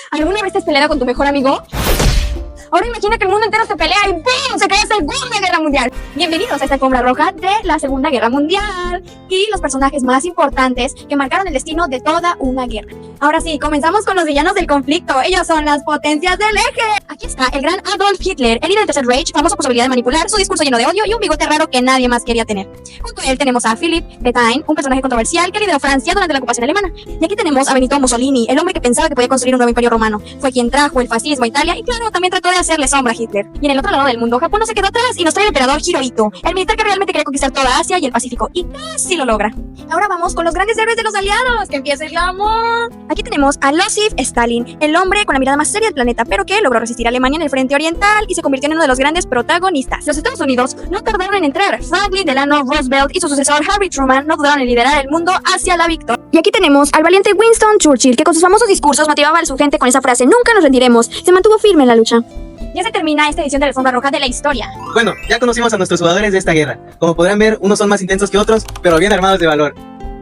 ¿Alguna vez te has peleado con tu mejor amigo? Ahora imagina que el mundo entero se pelea y ¡pum! Se crea Segunda Guerra Mundial. Bienvenidos a esta alfombra roja de la Segunda Guerra Mundial y los personajes más importantes que marcaron el destino de toda una guerra. Ahora sí, comenzamos con los villanos del conflicto. Ellos son las potencias del eje. Aquí está el gran Adolf Hitler, el líder del Tercer Reich, famoso por su habilidad de manipular, su discurso lleno de odio y un bigote raro que nadie más quería tener. Junto a él tenemos a Philipp Petain, un personaje controversial que lideró Francia durante la ocupación alemana. Y aquí tenemos a Benito Mussolini, el hombre que pensaba que podía construir un nuevo imperio romano. Fue quien trajo el fascismo a Italia y claro, también trató de hacerle sombra a Hitler. Y en el otro lado del mundo, Japón no se quedó atrás y nos trae el emperador Hirohito, el militar que realmente quería conquistar toda Asia y el Pacífico, y casi lo logra. Ahora vamos con los grandes héroes de los aliados, que empiece el amor. Aquí tenemos a Joseph Stalin, el hombre con la mirada más seria del planeta, pero que logró resistir a Alemania en el frente oriental y se convirtió en uno de los grandes protagonistas. Los Estados Unidos no tardaron en entrar. Franklin Delano Roosevelt y su sucesor Harry Truman no dudaron en liderar el mundo hacia la victoria. Y aquí tenemos al valiente Winston Churchill, que con sus famosos discursos motivaba a su gente con esa frase: nunca nos rendiremos. Se mantuvo firme en la lucha. Ya se termina esta edición de la alfombra roja de la historia. Bueno, ya conocimos a nuestros jugadores de esta guerra. Como podrán ver, unos son más intensos que otros, pero bien armados de valor.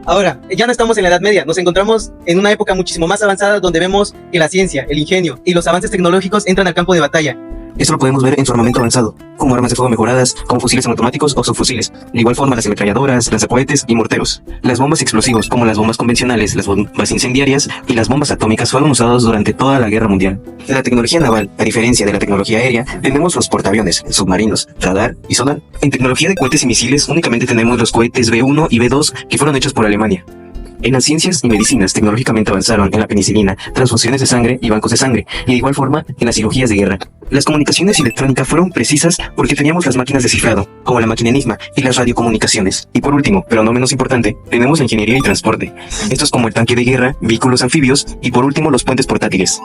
Ahora, ya no estamos en la Edad Media, nos encontramos en una época muchísimo más avanzada donde vemos que la ciencia, el ingenio y los avances tecnológicos entran al campo de batalla. Esto lo podemos ver en su armamento avanzado, como armas de fuego mejoradas, como fusiles automáticos o subfusiles. De igual forma las ametralladoras, lanzacohetes y morteros. Las bombas y explosivos, como las bombas convencionales, las bombas incendiarias y las bombas atómicas fueron usados durante toda la Guerra Mundial. En la tecnología naval, a diferencia de la tecnología aérea, tenemos los portaaviones, submarinos, radar y sonar. En tecnología de cohetes y misiles únicamente tenemos los cohetes B-1 y B-2 que fueron hechos por Alemania. En las ciencias y medicinas tecnológicamente avanzaron en la penicilina, transfusiones de sangre y bancos de sangre, y de igual forma en las cirugías de guerra. Las comunicaciones y electrónica fueron precisas porque teníamos las máquinas de cifrado, como la máquina Enigma y las radiocomunicaciones. Y por último, pero no menos importante, tenemos la ingeniería y transporte. Estos como el tanque de guerra, vehículos anfibios y por último los puentes portátiles.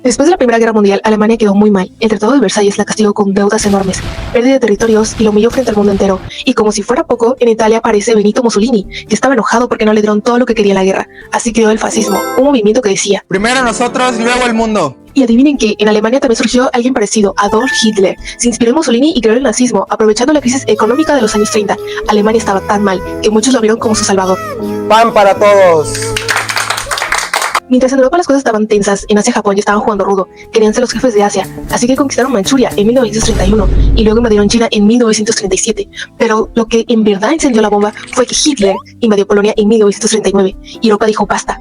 Después de la Primera Guerra Mundial, Alemania quedó muy mal. El Tratado de Versalles la castigó con deudas enormes, pérdida de territorios y lo humilló frente al mundo entero. Y como si fuera poco, en Italia aparece Benito Mussolini, que estaba enojado porque no le dieron todo lo que quería la guerra. Así creó el fascismo, un movimiento que decía: primero nosotros, luego el mundo. Y adivinen que en Alemania también surgió alguien parecido, Adolf Hitler. Se inspiró en Mussolini y creó el nazismo, aprovechando la crisis económica de los años 30. Alemania estaba tan mal que muchos lo vieron como su salvador. Pan para todos. Mientras en Europa las cosas estaban tensas, en Asia y Japón ya estaban jugando rudo. Querían ser los jefes de Asia, así que conquistaron Manchuria en 1931 y luego invadieron China en 1937. Pero lo que en verdad encendió la bomba fue que Hitler invadió Polonia en 1939 y Europa dijo basta.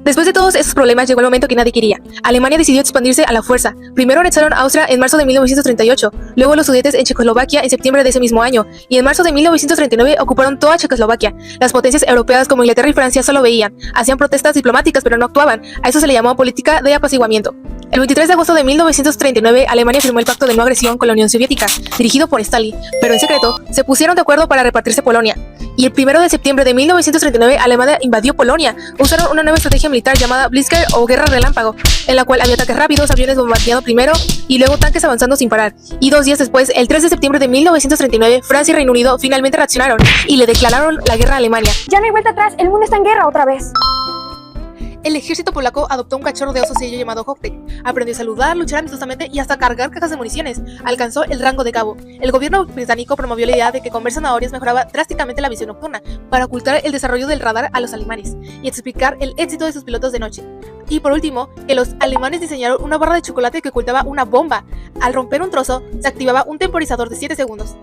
Después de todos esos problemas llegó el momento que nadie quería. Alemania decidió expandirse a la fuerza. Primero anexaron Austria en marzo de 1938, luego los Sudetes en Checoslovaquia en septiembre de ese mismo año, y en marzo de 1939 ocuparon toda Checoslovaquia. Las potencias europeas como Inglaterra y Francia solo veían, hacían protestas diplomáticas pero no actuaban. A eso se le llamó política de apaciguamiento. El 23 de agosto de 1939, Alemania firmó el Pacto de No Agresión con la Unión Soviética, dirigido por Stalin, pero en secreto se pusieron de acuerdo para repartirse Polonia. Y el 1 de septiembre de 1939, Alemania invadió Polonia. Usaron una nueva estrategia militar llamada Blitzkrieg o Guerra Relámpago, en la cual había ataques rápidos, aviones bombardeando primero y luego tanques avanzando sin parar. Y 2 días después, el 3 de septiembre de 1939, Francia y Reino Unido finalmente reaccionaron y le declararon la guerra a Alemania. Ya no hay vuelta atrás, el mundo está en guerra otra vez. El ejército polaco adoptó un cachorro de oso sello llamado Hoftek. Aprendió a saludar, luchar amistosamente y hasta cargar cajas de municiones. Alcanzó el rango de cabo. El gobierno británico promovió la idea de que comer zanahorias mejoraba drásticamente la visión nocturna para ocultar el desarrollo del radar a los alemanes y explicar el éxito de sus pilotos de noche. Y por último, que los alemanes diseñaron una barra de chocolate que ocultaba una bomba. Al romper un trozo, se activaba un temporizador de 7 segundos.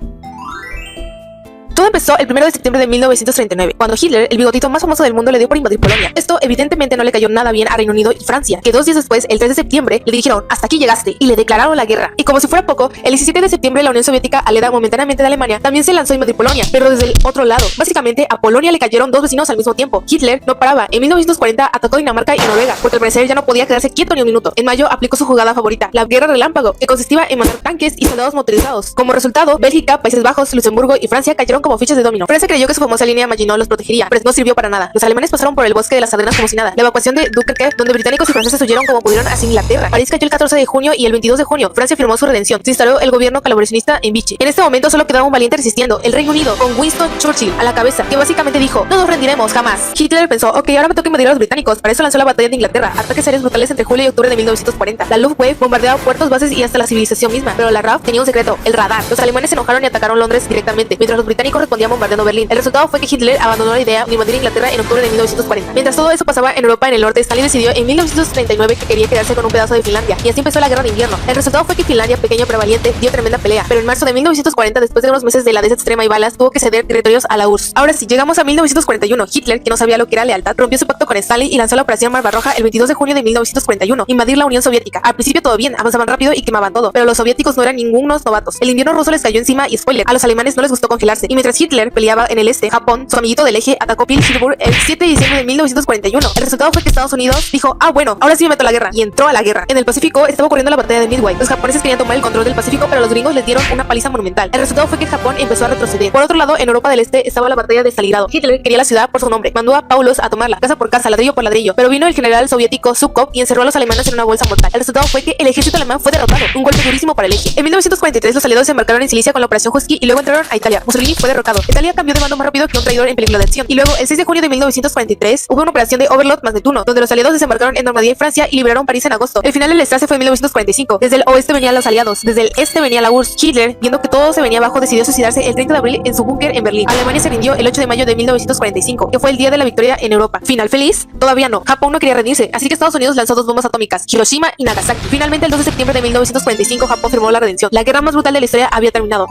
Todo empezó el 1 de septiembre de 1939, cuando Hitler, el bigotito más famoso del mundo, le dio por invadir Polonia. Esto evidentemente no le cayó nada bien a Reino Unido y Francia, que 2 días después, el 3 de septiembre, le dijeron hasta aquí llegaste y le declararon la guerra. Y como si fuera poco, el 17 de septiembre la Unión Soviética, aliada momentáneamente de Alemania, también se lanzó a invadir Polonia, pero desde el otro lado. Básicamente a Polonia le cayeron 2 vecinos al mismo tiempo. Hitler no paraba. En 1940 atacó Dinamarca y Noruega, porque al parecer ya no podía quedarse quieto ni un minuto. En mayo aplicó su jugada favorita, la Guerra Relámpago, que consistía en mandar tanques y soldados motorizados. Como resultado, Bélgica, Países Bajos, Luxemburgo y Francia cayeron como fichas de dominó. Creyó que su famosa línea Maginot los protegería, pero no sirvió para nada. Los alemanes pasaron por el bosque de las Ardenas como si nada. La evacuación de Dunkerque, donde británicos y franceses huyeron como pudieron hacia Inglaterra. París cayó el 14 de junio y el 22 de junio Francia firmó su redención. Se instaló el gobierno colaboracionista en Vichy. En este momento solo quedaba un valiente resistiendo, el Reino Unido, con Winston Churchill a la cabeza, que básicamente dijo: no nos rendiremos jamás. Hitler pensó: ok, ahora me toca invadir a los británicos. Para eso lanzó la batalla de Inglaterra, ataques aéreos brutales entre julio y octubre de 1940. La Luftwaffe bombardeaba puertos, bases y hasta la civilización misma, pero la RAF tenía un secreto: el radar. Los alemanes se enojaron y atacaron Londres directamente, mientras los británicos correspondía bombardeando Berlín. El resultado fue que Hitler abandonó la idea de invadir Inglaterra en octubre de 1940. Mientras todo eso pasaba en Europa, en el norte, Stalin decidió en 1939 que quería quedarse con un pedazo de Finlandia, y así empezó la guerra de invierno. El resultado fue que Finlandia, pequeño pero valiente, dio tremenda pelea, pero en marzo de 1940, después de unos meses de la dehesa extrema y balas, tuvo que ceder territorios a la URSS. Ahora sí, llegamos a 1941. Hitler, que no sabía lo que era lealtad, rompió su pacto con Stalin y lanzó la operación Barbarroja el 22 de junio de 1941, invadir la Unión Soviética. Al principio todo bien, avanzaban rápido y quemaban todo, pero los soviéticos no eran ningunos novatos. El invierno ruso les cayó encima y spoiler, a los alemanes no les gustó congelarse, y mientras Hitler peleaba en el este, Japón, su amiguito del eje, atacó Pearl Harbor el 7 de diciembre de 1941. El resultado fue que Estados Unidos dijo, bueno, ahora sí me meto a la guerra, y entró a la guerra. En el Pacífico estaba ocurriendo la batalla de Midway. Los japoneses querían tomar el control del Pacífico, pero los gringos les dieron una paliza monumental. El resultado fue que Japón empezó a retroceder. Por otro lado, en Europa del Este estaba la batalla de Stalingrado. Hitler quería la ciudad por su nombre, mandó a Paulos a tomarla, casa por casa, ladrillo por ladrillo, pero vino el general soviético Zhukov y encerró a los alemanes en una bolsa mortal. El resultado fue que el ejército alemán fue derrotado, un golpe durísimo para el eje. En 1943 los aliados se embarcaron en Sicilia con la operación Husky y luego entraron a Italia. Mussolini fue derrocado. Italia cambió de bando más rápido que un traidor en película de acción. Y luego, el 6 de junio de 1943, hubo una operación de Overlord más Neptuno, donde los aliados desembarcaron en Normandía y Francia y liberaron París en agosto. El final del Strasse fue en 1945. Desde el oeste venían los aliados, desde el este venía la URSS. Hitler, viendo que todo se venía abajo, decidió suicidarse el 30 de abril en su búnker en Berlín. Alemania se rindió el 8 de mayo de 1945, que fue el día de la victoria en Europa. ¿Final feliz? Todavía no. Japón no quería rendirse, así que Estados Unidos lanzó 2 bombas atómicas, Hiroshima y Nagasaki. Finalmente, el 2 de septiembre de 1945, Japón firmó la redención. La guerra más brutal de la historia había terminado.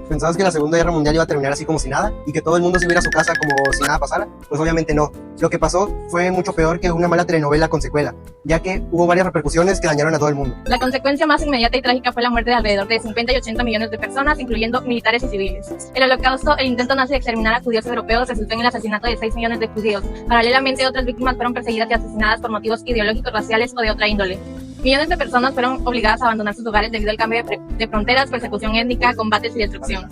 ¿Pensabas que la Segunda Guerra Mundial iba a terminar así como si nada? ¿Y que todo el mundo se iba a ir a su casa como si nada pasara? Pues obviamente no. Lo que pasó fue mucho peor que una mala telenovela con secuela, ya que hubo varias repercusiones que dañaron a todo el mundo. La consecuencia más inmediata y trágica fue la muerte de alrededor de 50 y 80 millones de personas, incluyendo militares y civiles. El Holocausto, el intento nazi de exterminar a judíos europeos, resultó en el asesinato de 6 millones de judíos. Paralelamente, otras víctimas fueron perseguidas y asesinadas por motivos ideológicos, raciales o de otra índole. Millones de personas fueron obligadas a abandonar sus hogares debido al cambio de fronteras, persecución étnica, combates y destrucción.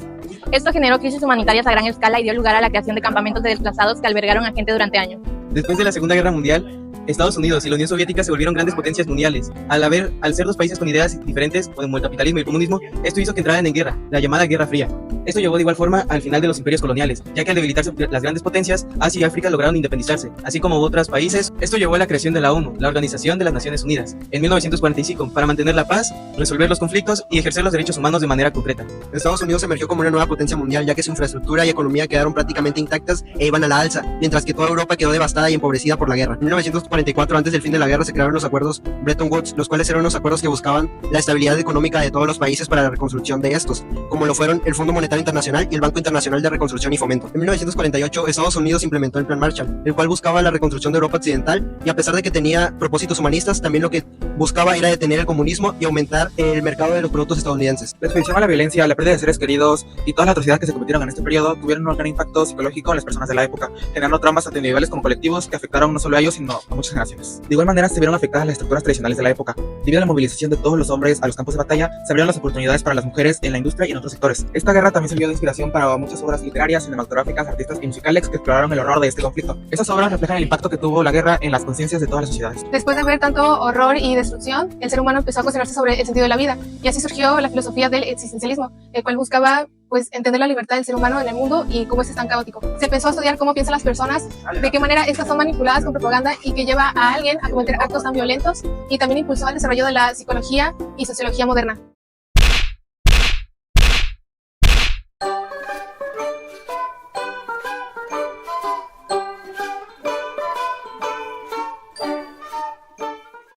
Esto generó crisis humanitarias a gran escala y dio lugar a la creación de campamentos de desplazados que albergaron a gente durante años. Después de la Segunda Guerra Mundial, Estados Unidos y la Unión Soviética se volvieron grandes potencias mundiales. Al ser 2 países con ideas diferentes, como el capitalismo y el comunismo, esto hizo que entraran en guerra, la llamada Guerra Fría. Esto llevó de igual forma al final de los imperios coloniales, ya que al debilitarse las grandes potencias, Asia y África lograron independizarse, así como otros países. Esto llevó a la creación de la ONU, la Organización de las Naciones Unidas, en 1945, para mantener la paz, resolver los conflictos y ejercer los derechos humanos de manera concreta. Estados Unidos emergió como una nueva potencia mundial, ya que su infraestructura y economía quedaron prácticamente intactas e iban a la alza, mientras que toda Europa quedó devastada y empobrecida por la guerra. En 1944, antes del fin de la guerra, se crearon los acuerdos Bretton Woods, los cuales eran unos acuerdos que buscaban la estabilidad económica de todos los países para la reconstrucción de estos, como lo fueron el Fondo Monetario Internacional y el Banco Internacional de Reconstrucción y Fomento. En 1948, Estados Unidos implementó el Plan Marshall, el cual buscaba la reconstrucción de Europa Occidental, y a pesar de que tenía propósitos humanistas, también lo que buscaba era detener el comunismo y aumentar el mercado de los productos estadounidenses. La exposición a la violencia, la pérdida de seres queridos y todas las atrocidades que se cometieron en este periodo tuvieron un gran impacto psicológico en las personas de la época, generando traumas tanto individuales como colectivos que afectaron no solo a ellos, sino a muchas generaciones. De igual manera, se vieron afectadas las estructuras tradicionales de la época. Debido a la movilización de todos los hombres a los campos de batalla, se abrieron las oportunidades para las mujeres en la industria y en otros sectores. Esta guerra también sirvió de inspiración para muchas obras literarias, cinematográficas, artistas y musicales que exploraron el horror de este conflicto. Estas obras reflejan el impacto que tuvo la guerra en las conciencias de todas las sociedades. Después de ver tanto horror y destrucción, el ser humano empezó a cuestionarse sobre el sentido de la vida, y así surgió la filosofía del existencialismo, el cual buscaba entender la libertad del ser humano en el mundo y cómo es tan caótico. Se empezó a estudiar cómo piensan las personas, de qué manera estas son manipuladas con propaganda y que lleva a alguien a cometer actos tan violentos, y también impulsó el desarrollo de la psicología y sociología moderna.